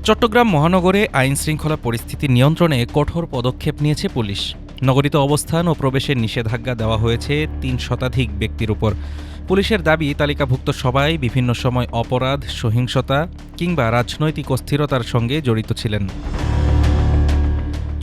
চট্টগ্রাম মহানগরে আইনশৃঙ্খলা পরিস্থিতি নিয়ন্ত্রণে কঠোর পদক্ষেপ নিয়েছে পুলিশ। নগরীতে অবস্থান ও প্রবেশের নিষেধাজ্ঞা দেওয়া হয়েছে ৩ শতাধিক ব্যক্তির উপর। পুলিশের দাবি, তালিকাভুক্ত সবাই বিভিন্ন সময় অপরাধ, সহিংসতা কিংবা রাজনৈতিক অস্থিরতার সঙ্গে জড়িত ছিলেন।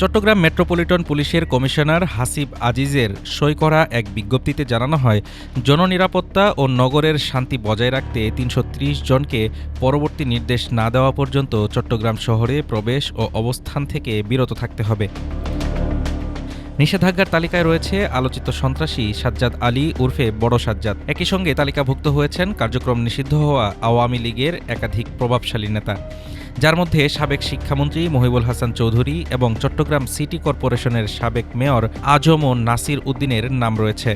চট্টগ্রাম মেট্রোপলিটন পুলিশের কমিশনার হাসিব আজিজের সই করা এক বিজ্ঞপ্তিতে জানানো হয়, জননিরাপত্তা ও নগরের শান্তি বজায় রাখতে ৩৩০ জনকে পরবর্তী নির্দেশ না দেওয়া পর্যন্ত চট্টগ্রাম শহরে প্রবেশ ও অবস্থান থেকে বিরত থাকতে হবে। নিষেধাজ্ঞার তালিকায় রয়েছে আলোচিত সন্ত্রাসী সাজ্জাদ আলী উর্ফে বড় সাজ্জাদ। একই সঙ্গে তালিকাভুক্ত হয়েছেন কার্যক্রম নিষিদ্ধ হওয়া আওয়ামী লীগের একাধিক প্রভাবশালী নেতা, যার মধ্যে সাবেক শিক্ষামন্ত্রী মহিবুল হাসান চৌধুরী এবং চট্টগ্রাম সিটি কর্পোরেশনের সাবেক মেয়র আজম ও নাসির উদ্দিনের নাম রয়েছে।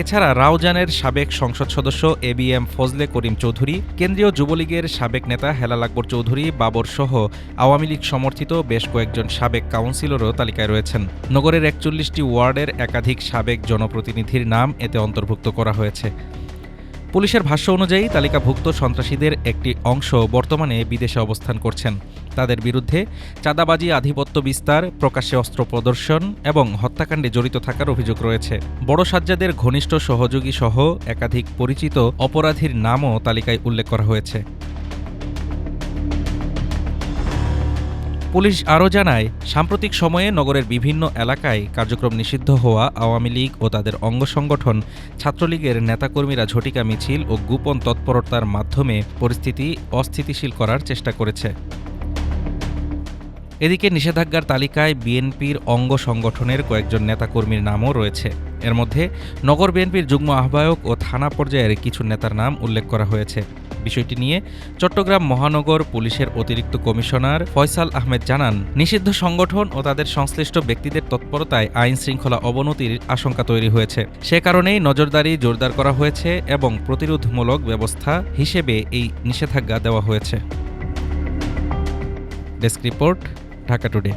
এছাড়া রাউজানের সাবেক সংসদ সদস্য ABM ফজলে করিম চৌধুরী, কেন্দ্রীয় যুবলীগের সাবেক নেতা হেলাল আকবর চৌধুরী বাবর সহ আওয়ামী লীগ সমর্থিত বেশ কয়েকজন সাবেক কাউন্সিলরও তালিকায় রয়েছেন। নগরের ৪১টি ওয়ার্ডের একাধিক সাবেক জনপ্রতিনিধির নাম এতে অন্তর্ভুক্ত করা হয়েছে। পুলিশের ভাষ্য অনুযায়ী তালিকাভুক্ত সন্ত্রাসীদের একটি অংশ বর্তমানে বিদেশে অবস্থান করছেন। তাদের বিরুদ্ধে চাঁদাবাজি, আধিপত্য বিস্তার, প্রকাশ্যে অস্ত্র প্রদর্শন এবং হত্যাকাণ্ডে জড়িত থাকার অভিযোগ রয়েছে। বড় সাজ্জাদের ঘনিষ্ঠ সহযোগী সহ একাধিক পরিচিত অপরাধীর নামও তালিকায় উল্লেখ করা হয়েছে। পুলিশ আরও জানায়, সাম্প্রতিক সময়ে নগরের বিভিন্ন এলাকায় কার্যক্রম নিষিদ্ধ হওয়া আওয়ামী লীগ ও তাদের অঙ্গ সংগঠন ছাত্রলীগের নেতাকর্মীরা ঝটিকা মিছিল ও গোপন তৎপরতার মাধ্যমে পরিস্থিতি অস্থিতিশীল করার চেষ্টা করেছে। এদিকে নিষেধাজ্ঞার তালিকায় বিএনপির অঙ্গ সংগঠনের কয়েকজন নেতাকর্মীর নামও রয়েছে। এর মধ্যে নগর বিএনপির যুগ্ম আহ্বায়ক ও থানা পর্যায়ের কিছু নেতার নাম উল্লেখ করা হয়েছে। বিষয়টি নিয়ে চট্টগ্রাম মহানগর পুলিশের অতিরিক্ত কমিশনার ফয়সাল আহমেদ জানান, নিষিদ্ধ সংগঠন ও তাদের সংশ্লিষ্ট ব্যক্তিদের তৎপরতায় আইন শৃঙ্খলা অবনতির আশঙ্কা তৈরি হয়েছে। সে কারণেই নজরদারি জোরদার করা হয়েছে এবং প্রতিরোধমূলক ব্যবস্থা হিসেবে এই নিষেধাজ্ঞা দেওয়া হয়েছে। Desk report, Dhaka today.